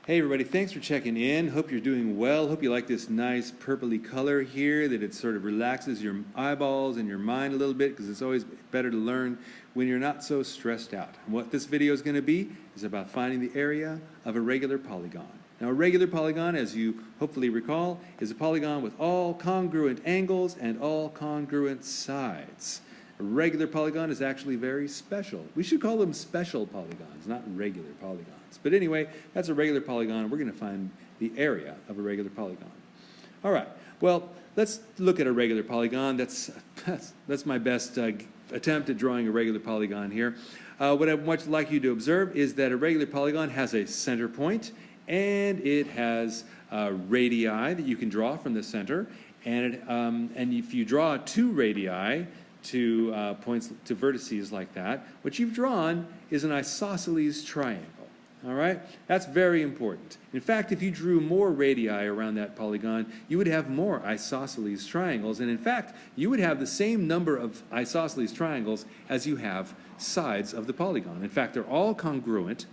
Hey everybody, thanks for checking in. Hope you're doing well. Hope you like this nice purpley color here, that it sort of relaxes your eyeballs and your mind a little bit, because it's always better to learn when you're not so stressed out. And what this video is going to be is about finding the area of a regular polygon. Now, a regular polygon, as you hopefully recall, is a polygon with all congruent angles and all congruent sides. A regular polygon is actually very special. We should call them special polygons, not regular polygons. But anyway, that's a regular polygon. We're going to find the area of a regular polygon. All right. Well, let's look at a regular polygon. That's my best attempt at drawing a regular polygon here. What I'd much like you to observe is that a regular polygon has a center point, and it has radii that you can draw from the center. And if you draw two radii to points to vertices like that, what you've drawn is an isosceles triangle. All right? That's very important. In fact, if you drew more radii around that polygon, you would have more isosceles triangles. And in fact, you would have the same number of isosceles triangles as you have sides of the polygon. In fact, they're all congruent.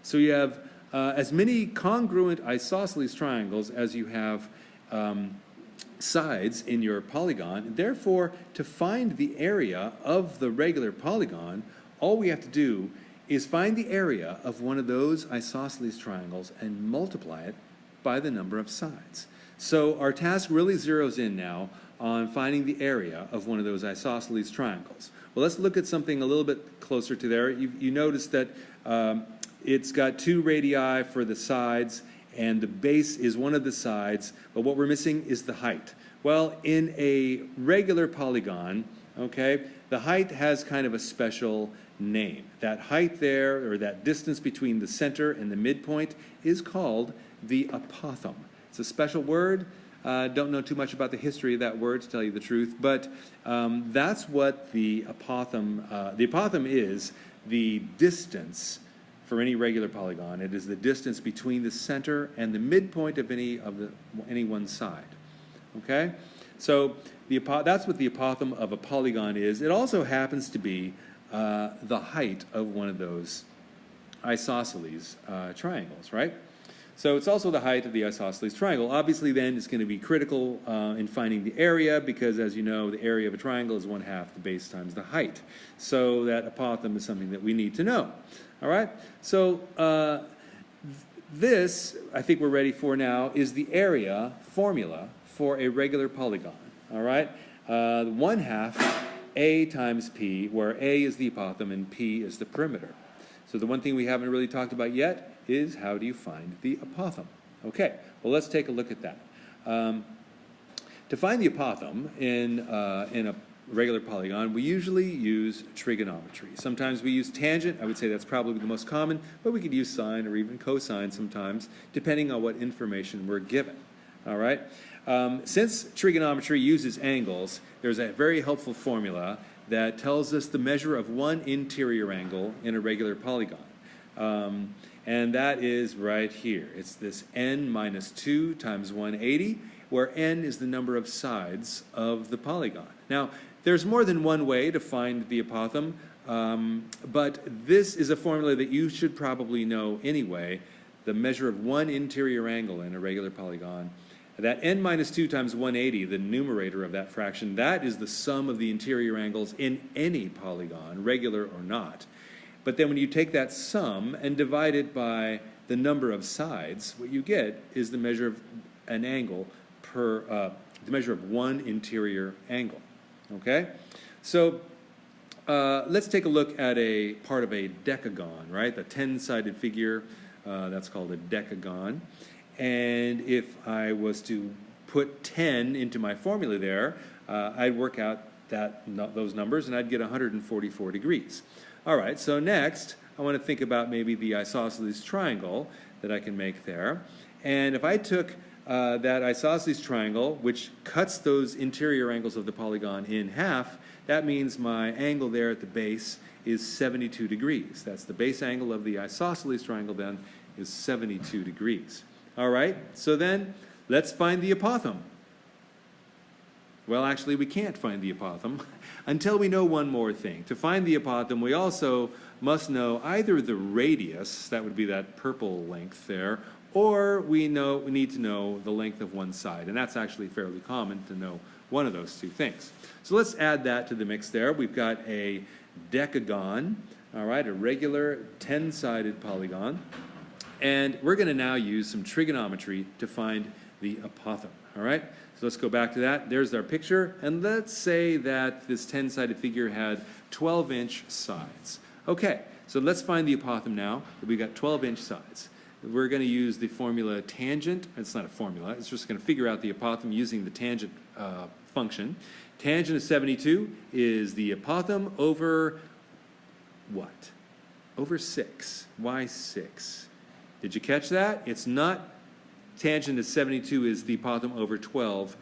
So you have as many congruent isosceles triangles as you have sides in your polygon. Therefore, to find the area of the regular polygon, all we have to do is find the area of one of those isosceles triangles and multiply it by the number of sides. So our task really zeroes in now on finding the area of one of those isosceles triangles. Well, let's look at something a little bit closer to there. You notice that it's got two radii for the sides, and the base is one of the sides, but what we're missing is the height. Well, in a regular polygon, okay, the height has kind of a special name. That height there, or that distance between the center and the midpoint, is called the apothem. It's a special word. Don't know too much about the history of that word, to tell you the truth, but that's what the apothem, the apothem is the distance for any regular polygon. It is the distance between the center and the midpoint of any one side. Okay? So that's what the apothem of a polygon is. It also happens to be the height of one of those isosceles triangles, right? So it's also the height of the isosceles triangle. Obviously, then, it's going to be critical in finding the area, because, as you know, the area of a triangle is 1/2 the base times the height. So that apothem is something that we need to know. All right? So this, I think we're ready for now, is the area formula for a regular polygon. All right? 1/2 A times P, where A is the apothem and P is the perimeter. So the one thing we haven't really talked about yet is, how do you find the apothem? Okay, well, let's take a look at that. To find the apothem in a regular polygon, we usually use trigonometry. Sometimes we use tangent. I would say that's probably the most common, but we could use sine or even cosine sometimes, depending on what information we're given. All right? Since trigonometry uses angles, there's a very helpful formula that tells us the measure of one interior angle in a regular polygon. And that is right here. It's this n minus 2 times 180, where n is the number of sides of the polygon. Now, there's more than one way to find the apothem, but this is a formula that you should probably know anyway, the measure of one interior angle in a regular polygon. That n minus 2 times 180, the numerator of that fraction, that is the sum of the interior angles in any polygon, regular or not. But then when you take that sum and divide it by the number of sides, what you get is the measure of an angle per, the measure of one interior angle. Okay? So let's take a look at a part of a decagon, right? The 10-sided figure, that's called a decagon. And if I was to put 10 into my formula there, I'd work out those numbers, and I'd get 144 degrees. All right, so next, I want to think about maybe the isosceles triangle that I can make there. And if I took that isosceles triangle, which cuts those interior angles of the polygon in half, that means my angle there at the base is 72 degrees. That's the base angle of the isosceles triangle, then, is 72 degrees. All right, so then let's find the apothem. Well, actually, we can't find the apothem until we know one more thing. To find the apothem, we also must know either the radius, that would be that purple length there, or we need to know the length of one side. And that's actually fairly common to know one of those two things. So let's add that to the mix there. We've got a decagon, all right, a regular 10-sided polygon. And we're going to now use some trigonometry to find the apothem, all right? So let's go back to that. There's our picture. And let's say that this 10-sided figure had 12-inch sides. Okay, so let's find the apothem now. We've got 12-inch sides. We're going to use the formula tangent. It's not a formula. It's just going to figure out the apothem using the tangent function. Tangent of 72 is the apothem over what? Over 6. Why 6? Did you catch that? It's not tangent of 72 is the apothem over 12.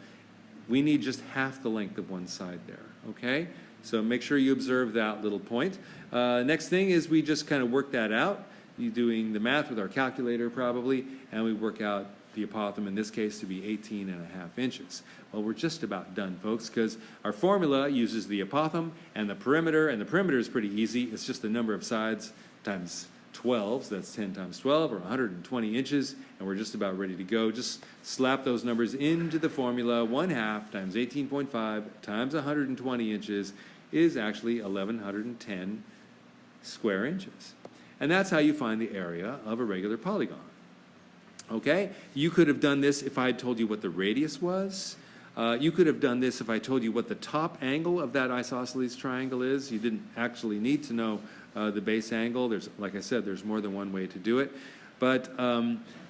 We need just half the length of one side there, okay? So make sure you observe that little point. Next thing is we just kind of work that out. You're doing the math with our calculator probably, and we work out the apothem in this case to be 18.5 inches. Well, we're just about done, folks, because our formula uses the apothem and the perimeter is pretty easy. It's just the number of sides times 12, so that's 10 times 12, or 120 inches, and we're just about ready to go. Just slap those numbers into the formula. 1/2 times 18.5 times 120 inches is actually 1,110 square inches. And that's how you find the area of a regular polygon. Okay? You could have done this if I had told you what the radius was. You could have done this if I told you what the top angle of that isosceles triangle is. You didn't actually need to know the base angle. Like I said, there's more than one way to do it. But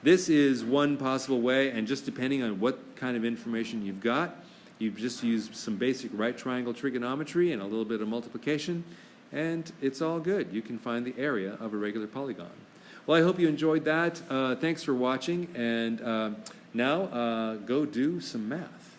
this is one possible way, and just depending on what kind of information you've got, you just use some basic right triangle trigonometry and a little bit of multiplication, and it's all good. You can find the area of a regular polygon. Well, I hope you enjoyed that. Thanks for watching, and now go do some math.